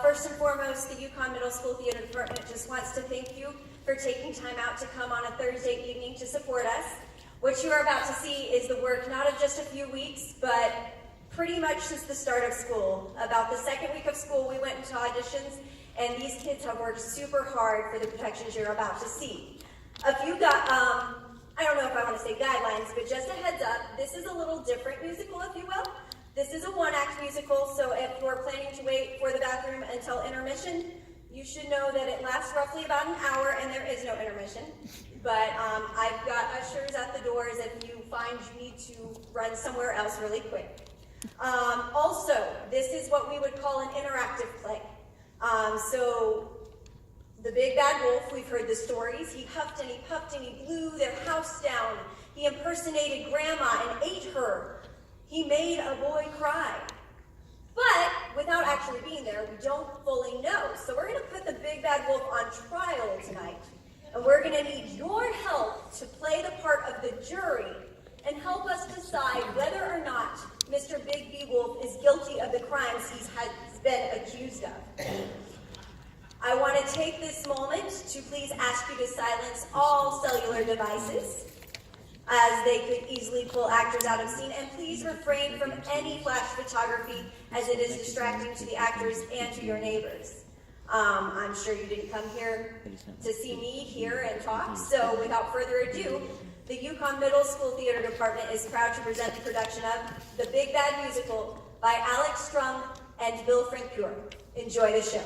First and foremost, the Yukon Middle School Theater Department just wants to thank you for taking time out to come on a Thursday evening to support us. What you are about to see is the work not of just a few weeks, but pretty much since the start of school. About the second week of school, we went into auditions, and these kids have worked super hard for the productions you're about to see. A few I don't know if I want to say guidelines, but just a heads up, this is a little different musical, if you will. This is a one-act musical, so if you're planning to wait for the bathroom until intermission, you should know that it lasts roughly about an hour and there is no intermission. But I've got ushers at the doors if you find you need to run somewhere else really quick. Also, this is what we would call an interactive play. So the big bad wolf, we've heard the stories. He huffed and he puffed and he blew their house down. He impersonated grandma and ate her. He made a boy cry. But without actually being there, we don't fully know. So we're going to put the big bad wolf on trial tonight. And we're going to need your help to play the part of the jury and help us decide whether or not Mr. Big B Wolf is guilty of the crimes he's been accused of. I want to take this moment to please ask you to silence all cellular devices, as they could easily pull actors out of scene, and please refrain from any flash photography as it is distracting to the actors and to your neighbors. I'm sure you didn't come here to see me here and talk, so without further ado, the Yukon Middle School Theater Department is proud to present the production of The Big Bad Musical by Alex Strung and Bill Francoeur. Enjoy the show.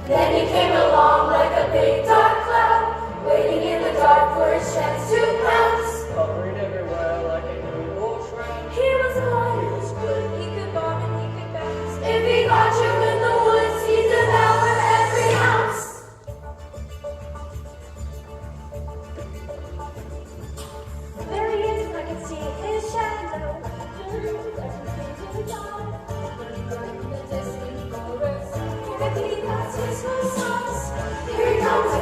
Then he came along like a big dark cloud, waiting in the dark for his chance to pounce. Covered everywhere like an evil shroud. He was hot, He was good. He could bomb and he could bounce. if he got you in the woods, he'd devour every ounce. There he is, I can see his shadow. In the distant forest, here he passes his songs. Here he comes.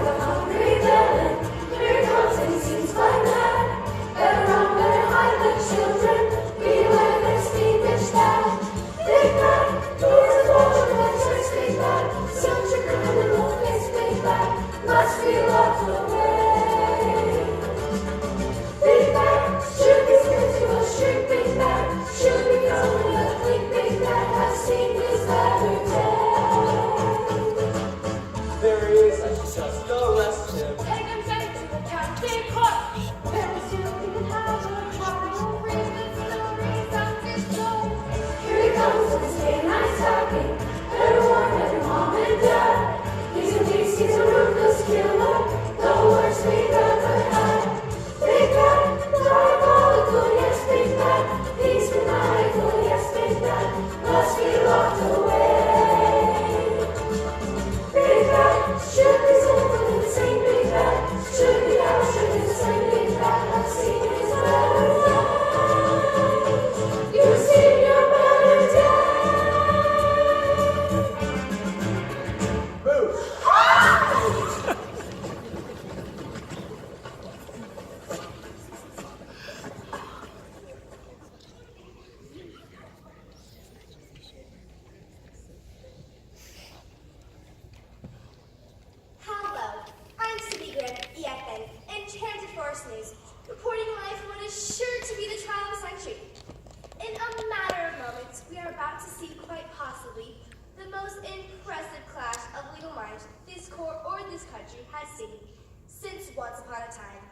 once upon a time.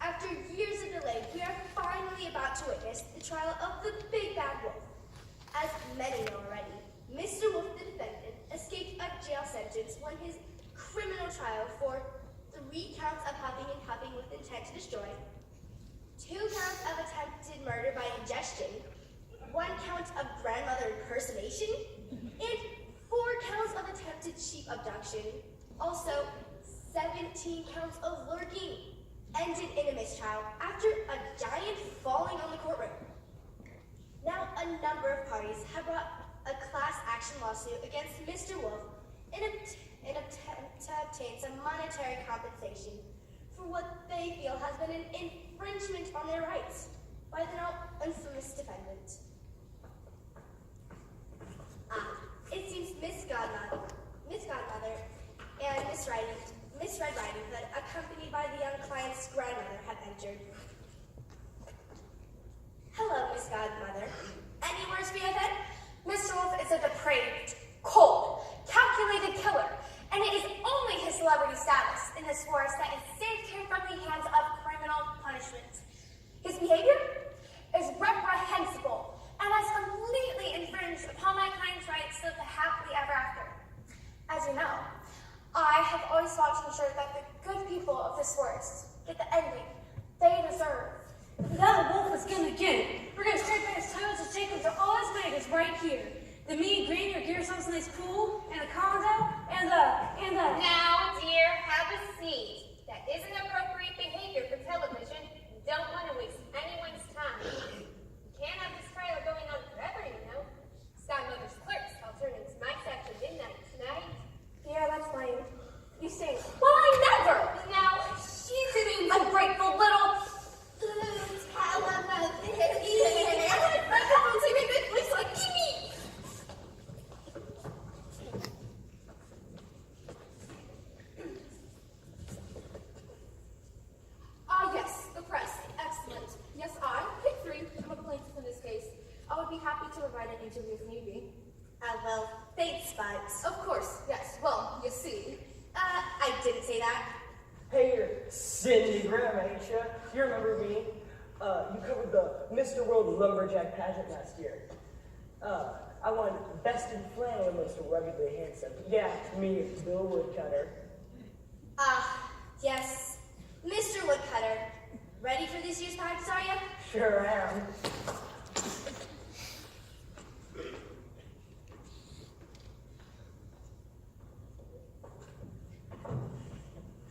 After years of delay, we are finally about to witness the trial of the Big Bad Wolf. As many know already, Mr. Wolf, the defendant, escaped a jail sentence when his criminal trial for 3 counts of huffing and puffing with intent to destroy, 2 counts of attempted murder by ingestion, 1 count of grandmother impersonation, and 4 counts of attempted sheep abduction. Also, 17 counts of lurking ended in a mistrial after a giant falling on the courtroom. Now, a number of parties have brought a class action lawsuit against Mr. Wolf in an attempt to obtain some monetary compensation for what they feel has been an infringement on their rights by the now infamous defendant. It seems Miss Godmother, and Miss Red Riding Hood, accompanied by the young client's grandmother, have entered. Hello, Miss Godmother. Any words for you then? Mr. Wolf is a depraved, cold, calculated killer, and it is only his celebrity status in this forest that has saved him from the hands of criminal punishment. His behavior is reprehensible and has completely infringed upon my client's rights to live happily ever after. As you know, I have always fought to ensure that the good people of this forest get the ending they deserve. Now the wolf is gonna again. We're gonna straight by his toes and take him to all his neighbors right here. The me and Granny are gearing ourselves a nice pool and a condo and the. Now, dear, have a seat. That isn't appropriate behavior for television. You don't want to waste anyone's time. You can't have this trial going on forever, you know. Godmother's clerks all turn into mice after midnight tonight. Yeah, that's lame. You sing. Well, I never! Now, she's an ungrateful little. Yes, the press. Excellent. Yes, I, pick 3, am a plaintiff in this case. I would be happy to provide an interview if need be. Well, thanks, Bugs. Of course, yes. Well, you see. I didn't say that. Hey, you're Cindy Graham, ain't ya? You remember me? You covered the Mr. World Lumberjack pageant last year. I won Best in Flannel and Most Ruggedly Handsome. Yeah, me, Bill Woodcutter. Yes. Mr. Woodcutter. Ready for this year's practice, are you? Sure am.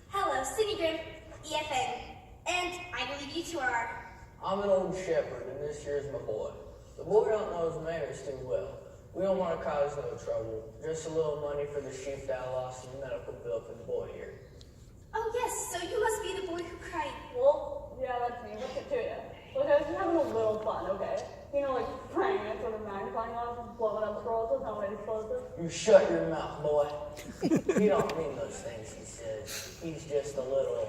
Hello, Cindy Grimm, EFN. And I believe you two are. I'm an old shepherd, and this here's my boy. The boy don't know his manners too well. We don't want to cause no trouble. Just a little money for the sheep that I lost and the medical bill for the boy here. Oh, yes, so you must be the boy who cried. Well, yeah, that's me. What's it to you? Look, I was just having a little fun, okay? You know, like praying at sort of magnifying glass and blowing up scrolls with how explosive. You shut your mouth, boy. He don't mean those things he says. He's just a little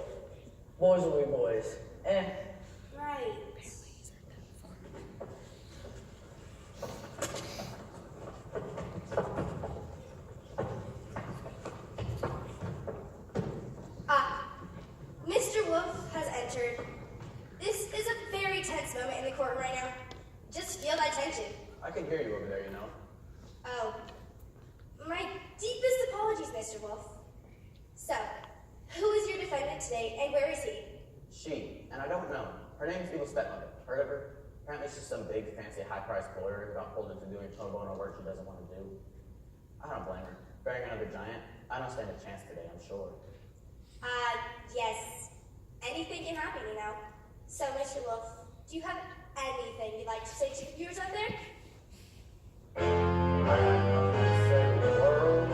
boys will be boys. Right. Mr. Wolf has entered. This is a very tense moment in the courtroom right now. Just feel that tension. I can hear you over there, you know. Oh. My deepest apologies, Mr. Wolf. So, who is your defendant today, and where is he? She, and I don't know. Her name's Eagle's stepmother. Heard of her? Apparently she's some big, fancy, high-priced lawyer who got pulled into doing pro bono work she doesn't want to do. I don't blame her. Burying another giant, I don't stand a chance today, I'm sure. Yes. Anything can happen, you know. So, Mr. Wolf, do you have anything you'd like to say to the viewers out there? I got nothing to say to the world.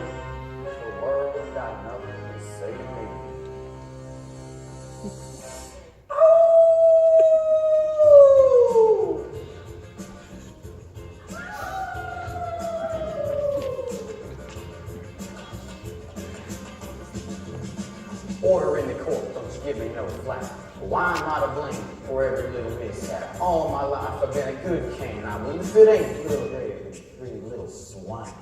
The world got nothing to say to me. Order in the court, don't give me no flack. Why am I to blame for every little mishap? All my life I've been a good cane. I mean, if it ain't little David, 3 little swine.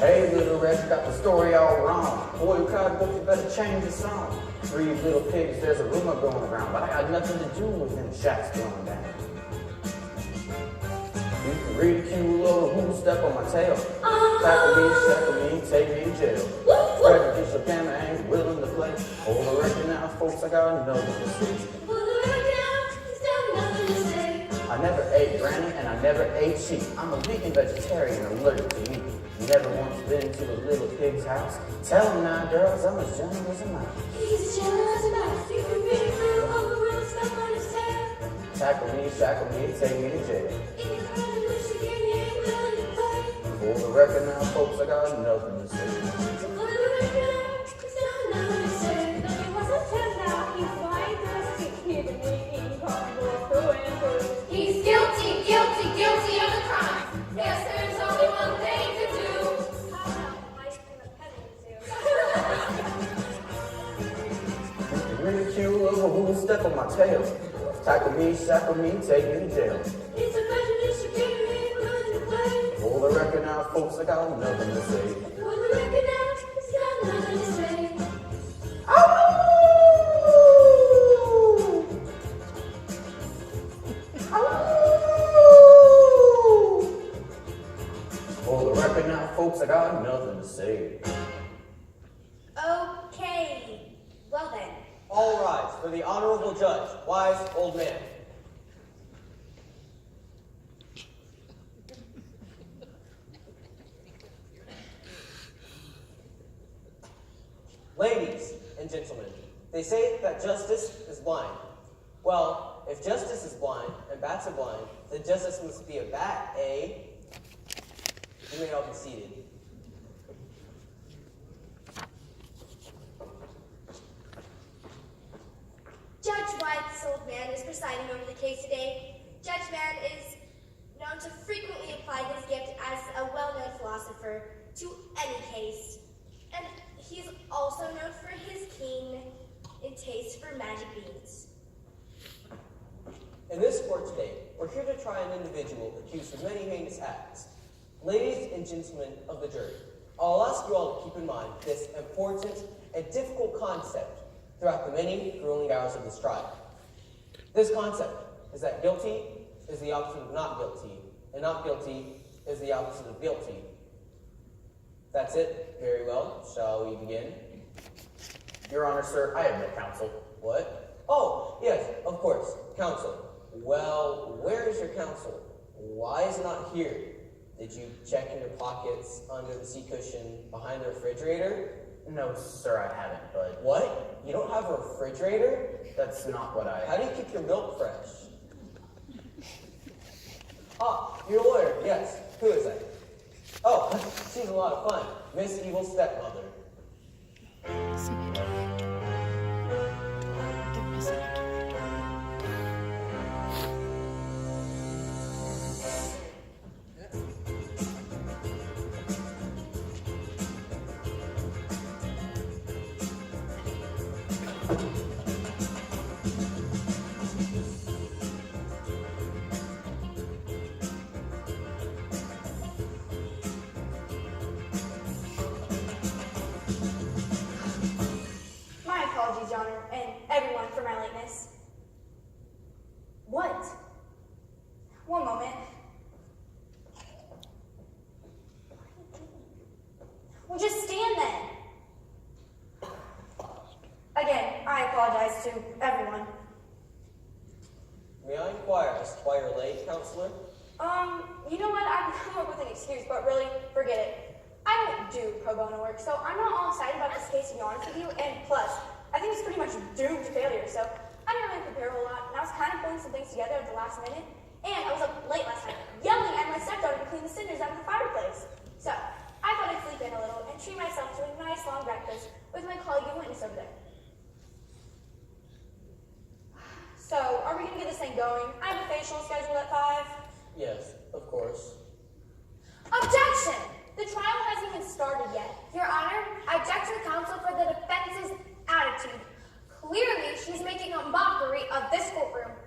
Hey, little Red, got the story all wrong. Boy, who cried wolf, you better change the song. 3 little pigs, there's a rumor going around, but I got nothing to do with them shacks going down. You can ridicule over who'll step on my tail. Tackle me, shackle me, take me to jail. Spread the dish of camera, I ain't willing to play. Over the record now, folks, I got nothing to say. I never ate granny and I never ate sheep. I'm a vegan vegetarian allergic to meat. Never once been to a little pig's house. Tell him now, girls, I'm as gentle as a mouse. He's as gentle as a mouse. You can read through all the rules, stuff on his tail. Tackle me, shackle me, take me to jail. In the crowd of Michigan, he ain't willing to play. For the record now, folks, I got nothing to say. For the record now, he's got nothing to say. It wasn't him now. He's lying through his teeth. He didn't eat carnivore through and through. He's guilty, guilty, guilty of the crime. Yes, there's only one thing to do. Ridicule over who'll step on my tail. Tackle me, shackle me, take me to jail. It's a prejudice you can't ain't willing to play. For the record now, folks, I got nothing to say. For the record now, he's got nothing to say. For the record now, folks, I got nothing to say. Okay, well then. All rise for the honorable judge, wise old man. Ladies and gentlemen, they say that justice is blind. Well, if justice is blind and bats are blind, then justice must be a bat, eh? You may all be seated. Judge White's old man is presiding over the case today. Judge Mann is known to frequently apply his gift as a well-known philosopher to any case. And he's also known for his keen taste for magic beans. In this court today, we're here to try an individual accused of many heinous acts. Ladies and gentlemen of the jury, I'll ask you all to keep in mind this important and difficult concept throughout the many grueling hours of this trial. This concept is that guilty is the opposite of not guilty, and not guilty is the opposite of guilty. That's it. Very well. Shall we begin? Your Honor, sir, I admit counsel. What? Oh, yes, of course. Counsel. Well, where is your counsel? Why is it not here? Did you check in your pockets, under the seat cushion, behind the refrigerator? No, sir, I haven't, but... What? You don't have a refrigerator? That's not what I... How do you keep your milk fresh? Ah, your lawyer, yes. Who is that? Oh, she's a lot of fun. Miss Evil Stepmother. My apologies, Your Honor, and everyone for my lateness. What? One moment. Well, just stand then. Again, I apologize to everyone. May I inquire as to why you're late, counselor? You know what? I can come up with an excuse, but really, forget it. I don't do pro bono work, so I'm not all excited about this case, to be honest with you. And plus, I think it's pretty much doomed to failure, so I didn't really prepare a whole lot. And I was kind of pulling some things together at the last minute. And I was up late last night, yelling at my stepdaughter to clean the cinders out of the fireplace. So I thought I'd sleep in a little and treat myself to a nice long breakfast with my colleague and witness over there. So, are we going to get this thing going? I have a facial scheduled at 5. Yes, of course. Objection! The trial hasn't even started yet. Your Honor, I object to the counsel for the defense's attitude. Clearly, she's making a mockery of this courtroom,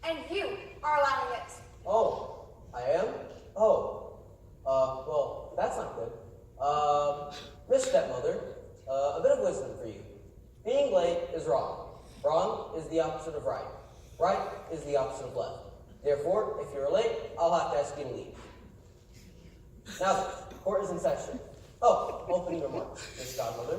and you are allowing it. Oh, I am? Oh. Well, that's not good. of wisdom for you. Being late is wrong. Wrong is the opposite of right. Right is the opposite of left. Therefore, if you're late, I'll have to ask you to leave. Now then, court is in session. Oh, opening remarks. Miss Godmother.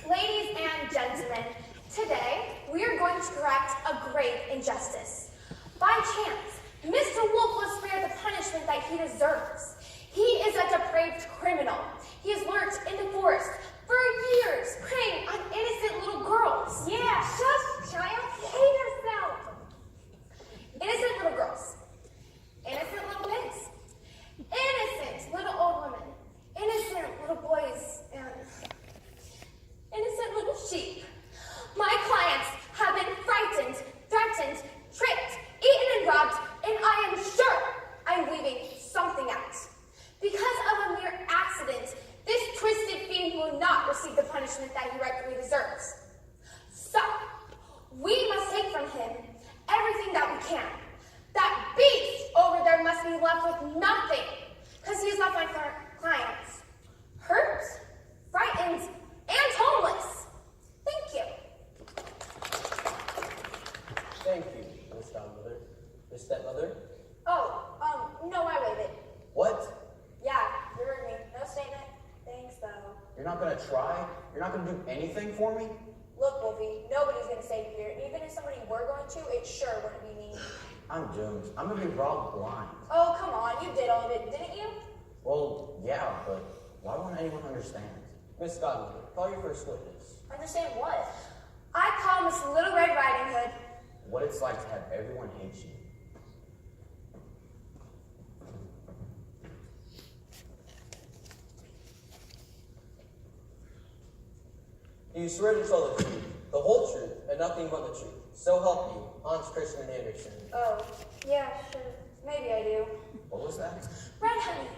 Ladies and gentlemen, today we are going to correct a grave injustice. By chance, Mr. Wolf was spared the punishment that he deserves. He is a depraved criminal. He has lurked in the forest for years, preying on innocent little girls. Yeah, shush, child. Behave yourself. Innocent little girls. Innocent little pigs. Innocent little old women. Innocent little boys and innocent little sheep. My clients have been frightened, threatened, tricked, eaten and robbed, and I am sure I'm leaving something out. Because of a mere accident, this twisted fiend will not receive the punishment that he rightfully deserves. So, we must take from him everything that we can. That beast over there must be left with nothing, because he has left my clients hurt, frightened, and homeless. Thank you. Thank you, Miss Godmother. Miss Stepmother. No, I waive it. What? Yeah, you heard me. No statement. Thanks, though. You're not gonna try? You're not gonna do anything for me? Look, Wolfie, nobody's gonna save you here. Even if somebody were going to, it sure wouldn't be me. I'm doomed. I'm gonna be robbed blind. Oh, come on, you did all of it, didn't you? Well, yeah, but why won't anyone understand? Miss Godmother, call your first witness. Understand what? I call Miss Little Red Riding Hood. What it's like to have everyone hate you. Do you swear to tell the truth, the whole truth, and nothing but the truth? So help you, Hans Christian Andersen. Oh, yeah, sure. Maybe I do. What was that? Red Honey,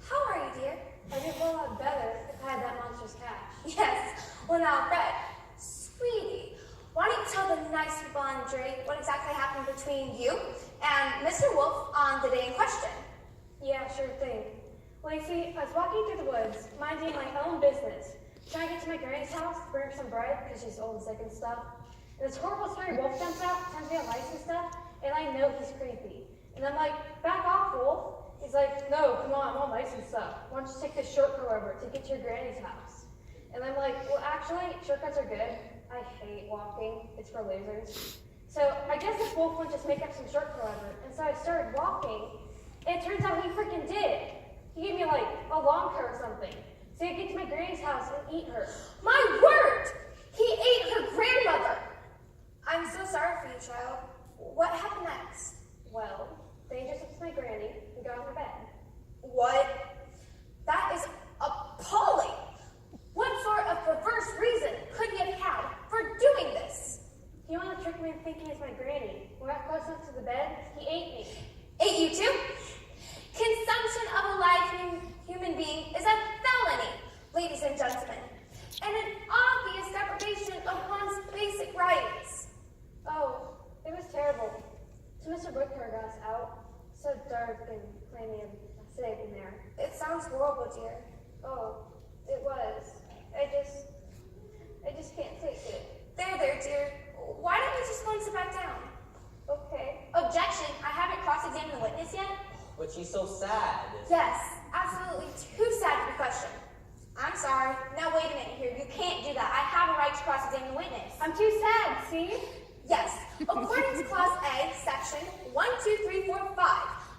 how are you, dear? I'd be a whole lot better if I had that monstrous cash. Yes. Well, now, Red, sweetie, why don't you tell the nice people on the jury what exactly happened between you and Mr. Wolf on the day in question? Yeah, sure thing. Well, you see, I was walking through the woods, minding my own business, trying to get to my granny's house to bring her some bread because she's old and sick and stuff. And this horrible, scary wolf jumps out, turns me on lights and stuff, and I know he's creepy. And I'm like, back off, Wolf. He's like, no, come on, I'm all nice and stuff. Why don't you take this shortcut over to get to your granny's house? And I'm like, well, actually, shortcuts are good. I hate walking. It's for losers. So I guess this wolf would just make up some shortcut over. And so I started walking, and it turns out he freaking did. He gave me like a lawn car or something. So I get to my granny's house and eat her. My word! He ate her grandmother! I'm so sorry for you, child. What happened next? Well, they just up to my granny and got in her bed. What? That is appalling! What sort of perverse reason could he have had for doing this? He wanted to trick me into thinking it's my granny. When I got close enough to the bed, he ate me. Ate you too? Consumption of a live human being is a felony, ladies and gentlemen, and an obvious deprivation of one's basic rights. Oh, it was terrible. So Mr. Woodker got us out. So dark and clammy and sick in there. It sounds horrible, dear. Oh, it was. I just can't take it. There, dear. Why don't we just go and sit back down? Okay. Objection, I haven't cross-examined the witness yet. But she's so sad. Yes, absolutely too sad to be questioned. I'm sorry. Now wait a minute here. You can't do that. I have a right to cross-examine the witness. I'm too sad, see? Yes. According to Clause A, Section 12345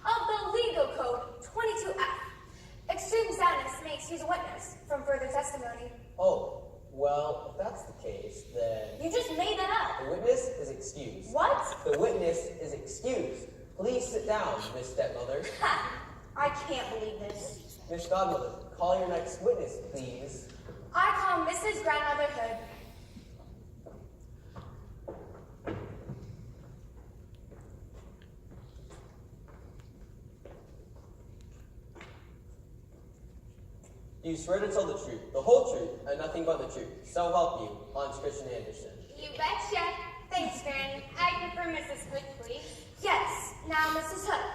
of the Legal Code 22F, extreme sadness makes use a witness from further testimony. Oh, well, if that's the case, then You just made that up. the witness is excused. What? The witness is excused. Please sit down, Miss Stepmother. Ha! I can't believe this. Miss Godmother, call your next witness, please. I call Mrs. Grandmother Hood. Do you swear to tell the truth, the whole truth, and nothing but the truth? So help you, Hans Christian Andersen. You betcha. Thanks, Granny. I prefer Mrs. Hood, please. Yes. Now, Mrs. Hood,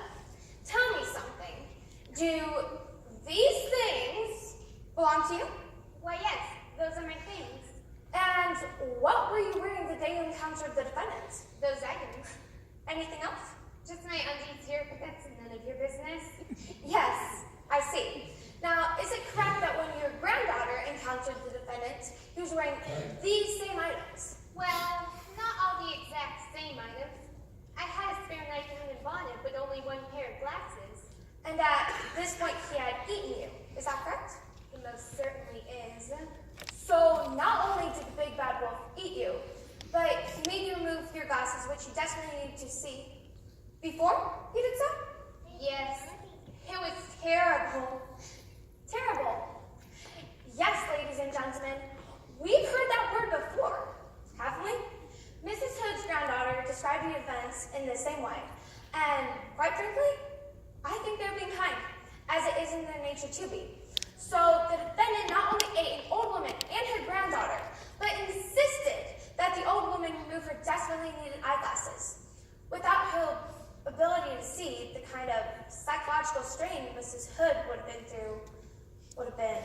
tell me something. Do these things belong to you? Why, yes. encountered the defendant. Those items. Anything else? Just my undies here, but that's none of your business. Yes, I see. Now, is it correct that when your granddaughter encountered the defendant, he was wearing these same items? Well, not all the exact same items. I had a spare knife and a bonnet, but only one pair of glasses. And at this point, he had eaten you. Is that correct? It most certainly is. So, not only did the big bad wolf eat you, but he made you remove your glasses, which you desperately needed to see, before he did so? Yes, it was terrible. Terrible. Yes, ladies and gentlemen, we've heard that word before, haven't we? Mrs. Hood's granddaughter described the events in the same way, and quite frankly, I think they're being kind, as it is in their nature to be. So the defendant not only ate an old woman and her granddaughter, but insisted that the old woman remove her desperately needed eyeglasses. Without her ability to see, the kind of psychological strain Mrs. Hood would have been through would have been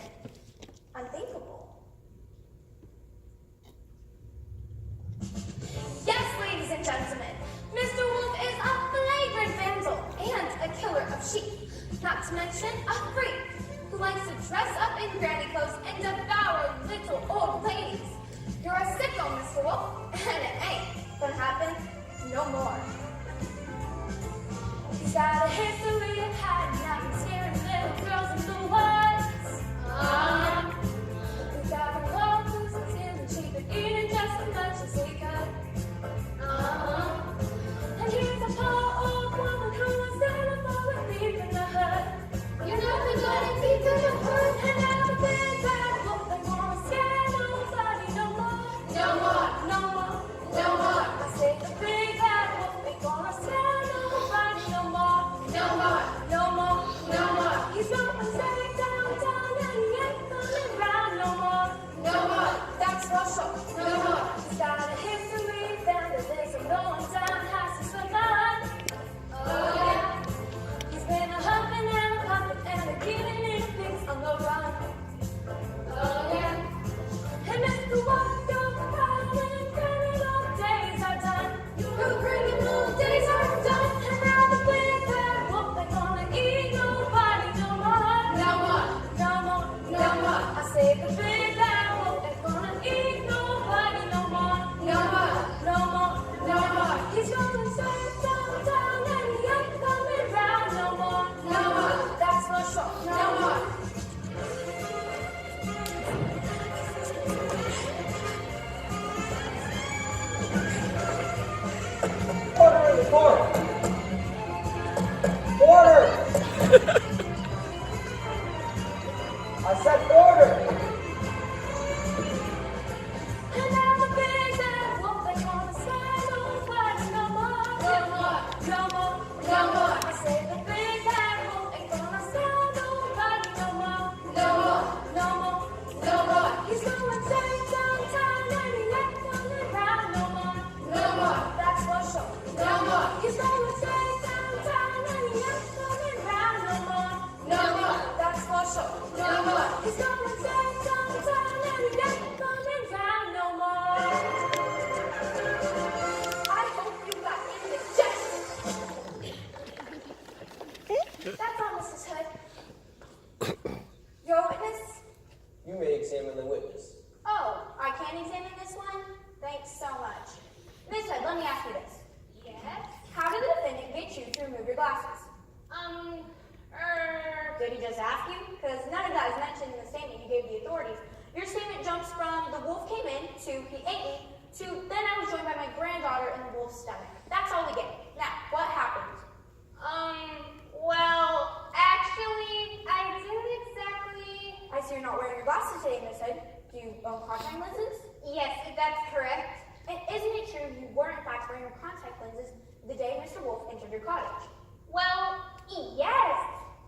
unthinkable. Yes, ladies and gentlemen, Mr. Wolf is a flagrant vandal and a killer of sheep, not to mention a freak who likes to dress up in granny clothes and devour little old ladies. You're a sicko, Mr. Wolf, and it ain't gonna happen no more. He's got a history of hiding out and scaring little girls in the woods. He's got a love who's stealing cheap and eating just as much as he could. And he's a poor old woman who was there for a thief in the hood. You're nothing but a thief in the hood. And now the big bad wolf, they won't scare nobody no more. No more, no more, no more. I say the big bad wolf, they gonna scare nobody no more. No more, no more, no more. He's going straight downtown and he ain't coming round no more. No more, that's for sure. No more. He's got a history, vandalism, going down houses for fun. Oh yeah. He's been a humping and a pumping and a killing little pigs on the run. Oh yeah. And Mr. Wolf, your crying criminal days are done. Your criminal days are done. And now the big bad wolf, they're gonna eat nobody no more. No more, no more, no more. I say the big bad wolf, they're gonna eat nobody no more. No more, no more, no more. He's going straight downtown and he ain't coming round no more. No more, that's for sure. No more. Order in the court! Order! I said order! And now the big bad wolf, they gonna scare nobody no more. No more, no more, no more. I say the big bad wolf ain't gonna scare nobody no more. No more, no more, no more. He's going straight downtown and he ain't coming round no more. No more, that's for sure. No more. He's going straight downtown and he ain't coming round no more. No more, that's for sure. No more. He's going straight downtown and he ain't coming round no more. I hope you got indigestion. That's all, Mrs. Hood. Your witness? You may examine the witness. Oh, I can't examine this one? Thanks so much. Miss Hood, let me ask you this. Yes? How did the defendant get you to remove your glasses? Did he just ask you? Because none of that is mentioned in the statement you gave the authorities. Your statement jumps from the wolf came in to he ate me to then I was joined by my granddaughter in the wolf's stomach. That's all we get. Now, what happened? Well, actually, I didn't exactly... I see you're not wearing your glasses today, Miss Hood. Do you own contact lenses? Yes, that's correct. And isn't it true you were in fact wearing your contact lenses the day Mr. Wolf entered your cottage? Well, yes,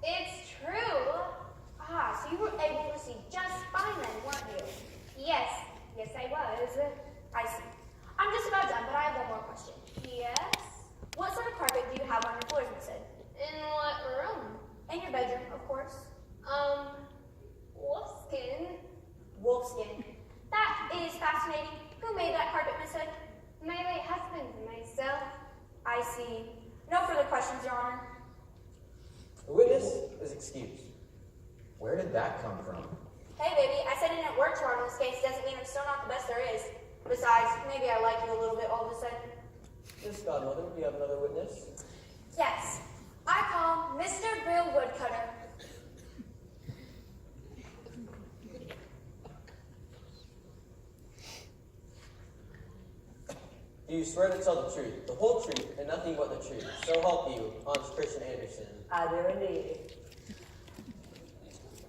it's true. Ah, so you were able to see just fine then, weren't you? Yes, yes I was. I see. I'm just about done, but I have one more question. Yes? What sort of carpet do you have on your floors, Miss Hood? In what room? In your bedroom, of course. Wolfskin. Wolfskin. That is fascinating. Who made that carpet, Miss Hood? My late husband, myself. I see. No further questions, Your Honor. The witness is excused. Where did that come from? Hey, baby, I said it didn't work, Your Honor. This case doesn't mean I'm still not the best there is. Besides, maybe I like you a little bit all of a sudden. Miss Godmother, do you have another witness? Yes, I call Mr. Bill Woodcutter. Do you swear to tell the truth, the whole truth, and nothing but the truth? So help you, Hans Christian Andersen. I do indeed.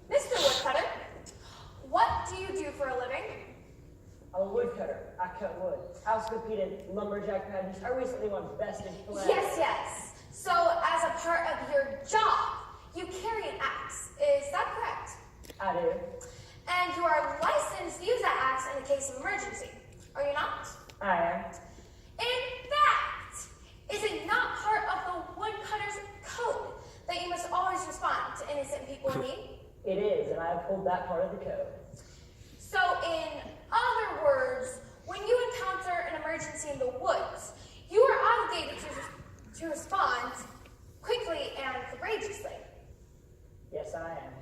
Mr. Woodcutter, what do you do for a living? I'm a woodcutter. I cut wood. I also compete in lumberjack pageants. I recently won best in play. Yes. So, as a part of your job, you carry an axe. Is that correct? I do. And you are licensed to use that axe in the case of emergency. Are you not? I am. In fact, is it not part of the woodcutter's code that you must always respond to innocent people in need? It is, and I uphold that part of the code. So, in other words, when you encounter an emergency in the woods, you are obligated to respond quickly and courageously. Yes, I am.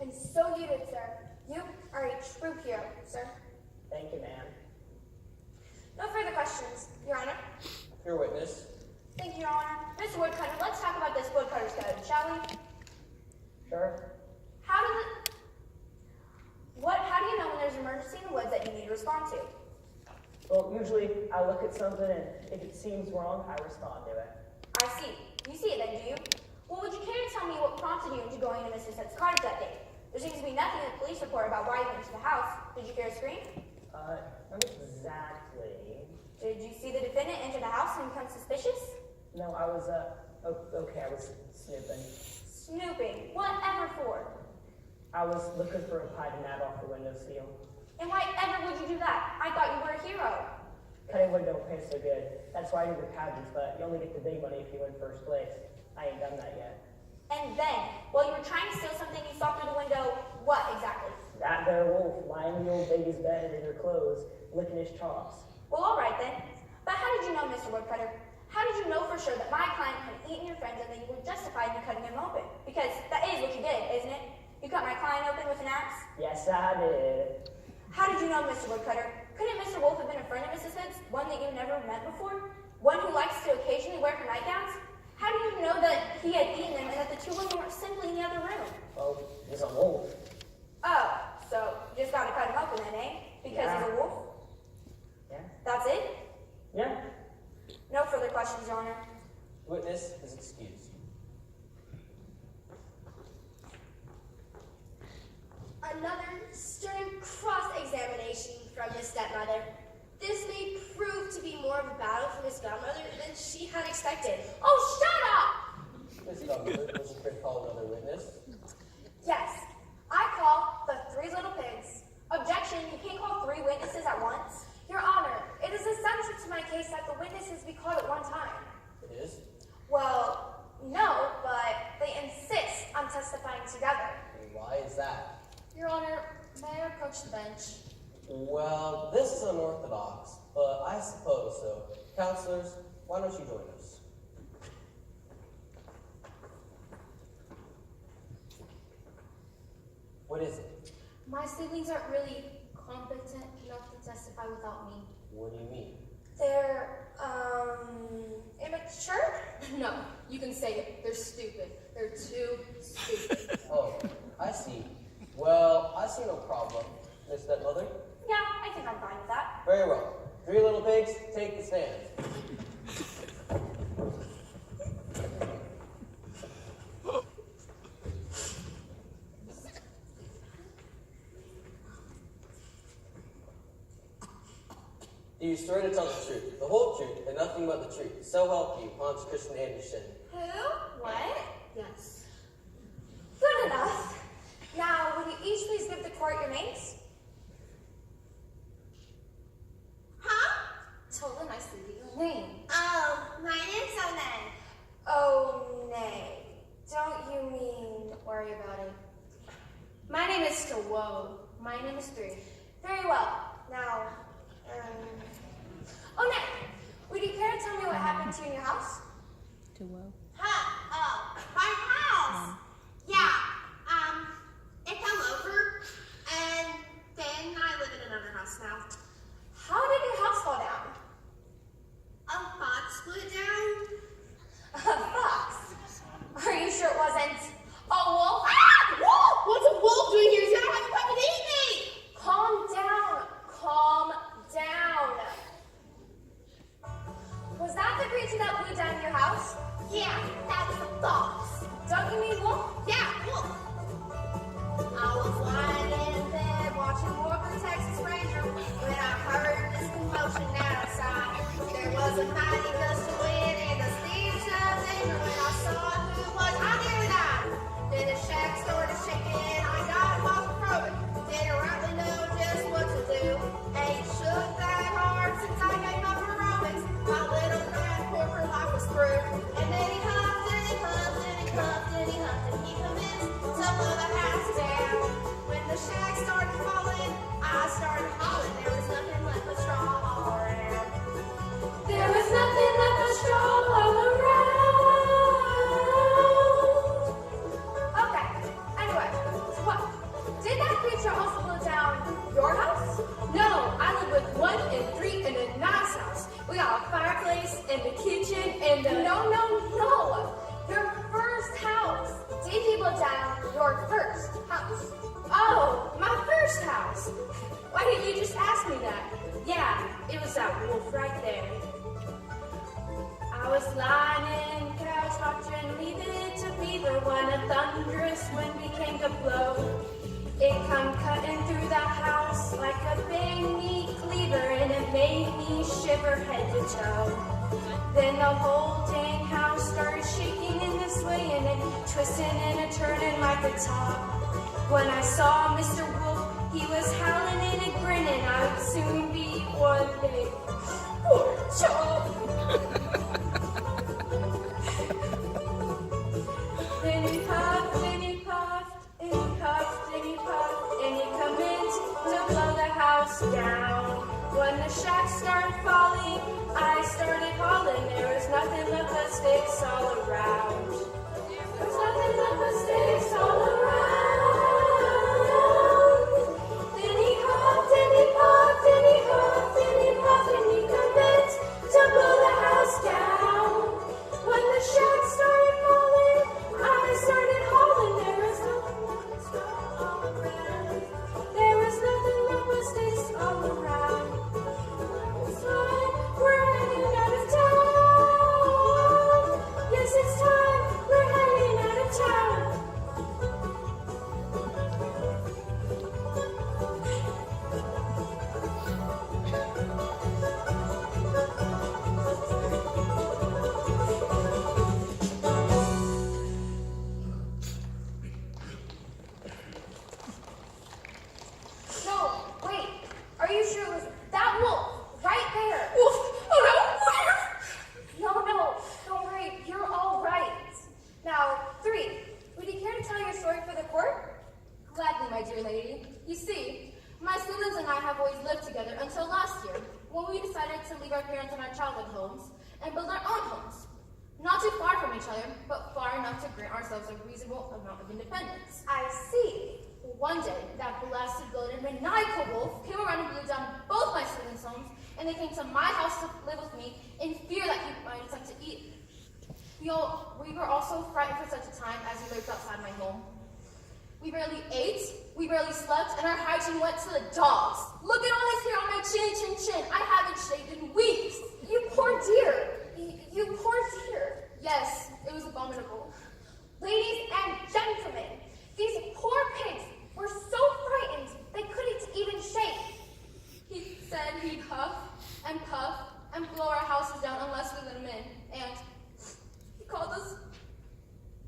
And so you did, sir. You are a true hero, sir. Thank you, ma'am. No further questions, Your Honor. Your witness. Thank you, Your Honor. Mr. Woodcutter, let's talk about this woodcutter's code, shall we? Sure. How do you know when there's an emergency in the woods that you need to respond to? Well, usually I look at something, and if it seems wrong, I respond to it. I see. You see it then, do you? Well, would you care to tell me what prompted you into going into Mrs. Head's cottage that day? There seems to be nothing in the police report about why you went into the house. Did you hear a scream? Not exactly. Did you see the defendant enter the house and become suspicious? No, I was, okay, I was snooping. Snooping. Whatever for? I was looking for a pie to nab off the windowsill. And why ever would you do that? I thought you were a hero. Cutting wood don't pay so good. That's why I do the pageants, but you only get the big money if you win first place. I ain't done that yet. And then, while you were trying to steal something you saw through the window, what exactly? That there wolf lying in the old baby's bed in her clothes, licking his chops. Well, all right then. But how did you know, Mr. Woodcutter? How did you know for sure that my client had eaten your friends and that you were justified in cutting him open? Because that is what you did, isn't it? You cut my client open with an axe? Yes, I did. How did you know, Mr. Woodcutter? Couldn't Mr. Wolf have been a friend of Mrs. Hood's? One that you never met before? One who likes to occasionally wear her nightgowns? How do you know that he had eaten them and that the two women were simply in the other room? Well, he's a wolf. Oh, so you just gotta cut him open then, eh? Because he's a wolf? Yeah? That's it? Yeah? No further questions, Your Honor. Witness is excused. Another stern cross-examination from Miss Stepmother. This may prove to be more of a battle for Miss Godmother than she had expected. Oh, shut up! Miss Godmother, would you care to call another witness? Yes, I call the three little pigs. Objection, you can't call three witnesses at once. Your Honor, it is essential to my case that the witnesses be called at one time. It is? Well, no, but they insist on testifying together. Why is that? Your Honor, may I approach the bench? Well, this is unorthodox, but I suppose so. Counselors, why don't you join us? What is it? My siblings aren't really competent enough to testify without me. What do you mean? They're, immature? No, you can say it. They're stupid. They're too stupid. Oh, I see. Well, I see no problem. Miss Stepmother? Yeah, I think I'm fine with that. Very well. Three little pigs, take the stand. Do you swear to tell the truth, the whole truth, and nothing but the truth? So help you, Hans Christian Andersen. Who? What? Yes. Good enough. Now, would you each please give the court your names? Huh? Tell them I see your name. Oh, my name's Onan. Oh, nay. Don't you mean Worry about it. My name is Whoa. My name is 3. very well? Now, oh, nay. what happened to you in your house? My house. Yeah. It fell over, and then I live in another house now. How did your house fall down? A fox split down. A fox? Are you sure it wasn't a wolf? Ah! Wolf! What's a wolf doing here? He's gonna have to come and eat me. Calm down. Calm down. Was that the creature that blew down your house? Yeah, that was a fox. Don't you mean wolf? Yeah, wolf. I was lying in bed watching Walker, Texas Ranger when I heard this commotion outside. There was a mighty gust of wind and the stench of anger. When I saw who it was, I nearly died. Then the shack started shaking. I got claustrophobic. Didn't rightly know just what to do. Ain't shook that hard since I gave up aerobics. My little rat corporate life was through. And then he huffed and he puffed and he puffed and he huffed and he commenced to blow the house down. When the shack started falling, I started hauling. There was nothing left but straw all around. There was nothing left but straw all around. Okay, anyway, so what? Did that creature also blow down your house? No, I live with 1 and 3 in a nice house. We got a fireplace in the kitchen and No. Your first house. Did he blow down your first house? Oh, my first house. Why didn't you just ask me that? Yeah, it was that wolf right there. I was lying in couch watching Leave It to Beaver when a thunderous wind began to blow. It come cutting through the house like a big meat cleaver, and it made me shiver head to toe. Then the whole dang house started shaking in this way and then twisting and a turning like a top. When I saw Mr. Wolf, he was howling and a grinning. I would soon be one big pork chop. Then he puffed and he puffed and he puffed and he puffed and he commenced to blow the house down. When the shack started falling, I started hauling. There was nothing left but sticks all around. There was nothing left but sticks all around. Then he huffed and he puffed and he huffed and he puffed and he commenced to blow the house down. When the shack started falling, I started hauling. There was nothing left but straw all around. There was nothing left but sticks all around. It's time, we're heading out of town. Yes, it's time, we're heading out of town. No, wait. Are you sure it was that wolf right there? Wolf, oh no, No, don't worry. You're all right. Now, 3. Would you care to tell your story for the court? Gladly, my dear lady. You see, my siblings and I have always lived together until last year, when we decided to leave our parents and our childhood homes and build our own homes. Not too far from each other, but far enough to grant ourselves a reasonable amount of independence. I see. One day, that blasted, bloated, maniacal wolf came around and blew down both my siblings' homes, and they came to my house to live with me in fear that he might attempt to eat. We were also frightened for such a time as we lived outside my home. We barely ate, we barely slept, and our hygiene went to the dogs. Look at all this hair on my chin. I haven't shaved in weeks. You poor dear. You poor dear. Yes, it was abominable. Ladies and gentlemen, these poor pigs were so frightened they couldn't even shake. He said he'd huff and puff and blow our houses down unless we let him in, and he called us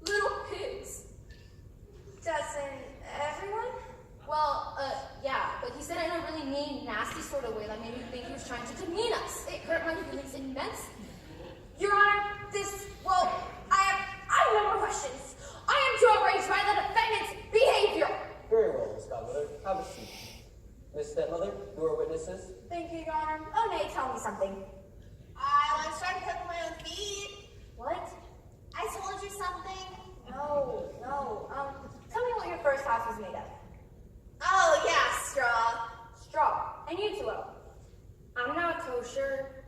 little pigs. Doesn't everyone? Well, yeah, but he said it in a really mean, nasty sort of way that made me think he was trying to demean us. It hurt my feelings immensely. Your Honor, I have no more questions. I am too outraged by the defendant's behavior. Very well, Miss Godmother. Have a seat. Miss Stepmother, you are witnesses. Thank you, Your Honor. Oh, Nay, tell me something. I once tried to cook my is made of. Oh, yeah, straw. Straw. And you two, oh. I'm not kosher.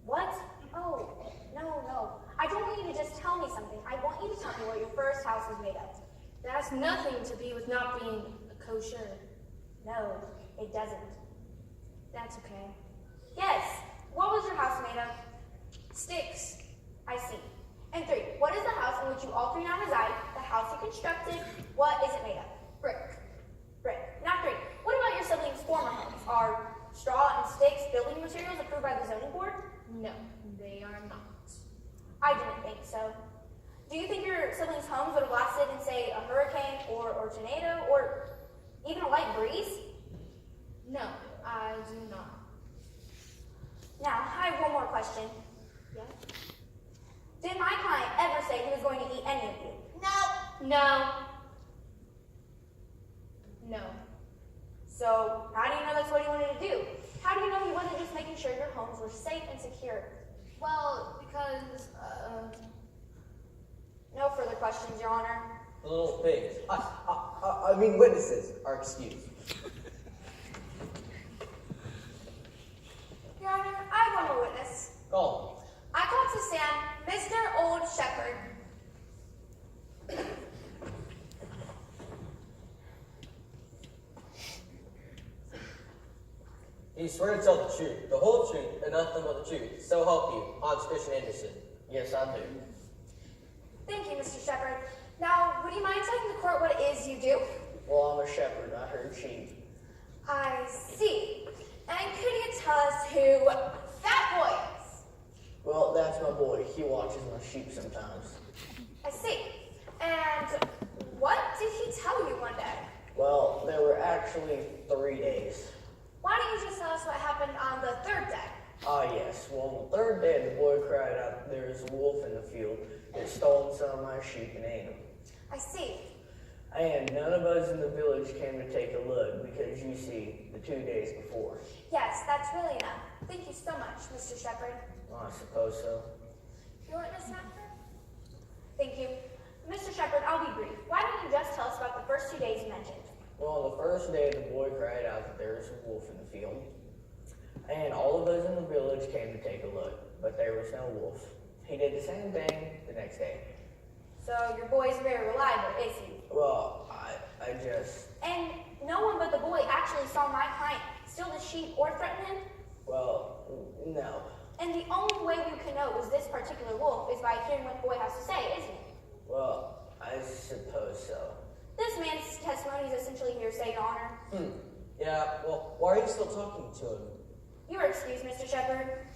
What? Oh, no. I don't want you to just tell me something. I want you to tell me what your first house was made of. That has nothing to do with not being kosher. No, it doesn't. That's okay. Yes. What was your house made of? Sticks. I see. And 3, what is the house in which you all 3 now reside? The house you constructed, what is it made of? Brick. Brick. Now 3, what about your siblings' former homes? Are straw and sticks building materials approved by the zoning board? No, they are not. I didn't think so. Do you think your siblings' homes would have lasted in, say, a hurricane or tornado or even a light breeze? No, I do not. Now, I have one more question. Yes? Did my client ever say he was going to eat any of you? No. No. No. So, how do you know that's what he wanted to do? How do you know he wasn't just making sure your homes were safe and secure? Well, because, No further questions, Your Honor. The little pigs. I mean witnesses are excused. Your Honor, I have one more witness. Call I call to stand Mr. Old Shepherd. You swear to tell the truth, the whole truth, and nothing but the truth. So help you, Hans Christian Anderson. Yes, I do. Thank you, Mr. Shepherd. Now, would you mind telling the court what it is you do? Well, I'm a shepherd. I herd sheep. I see. And could you tell us who that boy is? Well, that's my boy. He watches my sheep sometimes. I see. And what did he tell you one day? Well, there were actually 3 days. Why don't you just tell us what happened on the 3rd day? Ah, yes. Well, on the 3rd day, the boy cried out, "There's a wolf in the field. It's stolen some of my sheep and ate them." I see. And none of us in the village came to take a look because, you see, the 2 days before. Yes, that's really enough. Thank you so much, Mr. Shepherd. Well, I suppose so. Your witness, Master? Thank you. Mr. Shepherd, I'll be brief. Why don't you just tell us about the first 2 days you mentioned? Well, on the 1st day, the boy cried out that there was a wolf in the field. And all of us in the village came to take a look, but there was no wolf. He did the same thing the next day. So your boy is very reliable, is he? Well, I just, And no one but the boy actually saw my client steal the sheep or threaten him? well, no. And the only way we can know it was this particular wolf is by hearing what the boy has to say, isn't it? Well, I suppose so. This man's testimony is essentially hearsay, Your Honor. Yeah, well, why are you still talking to him? You are excused, Mr. Shepherd.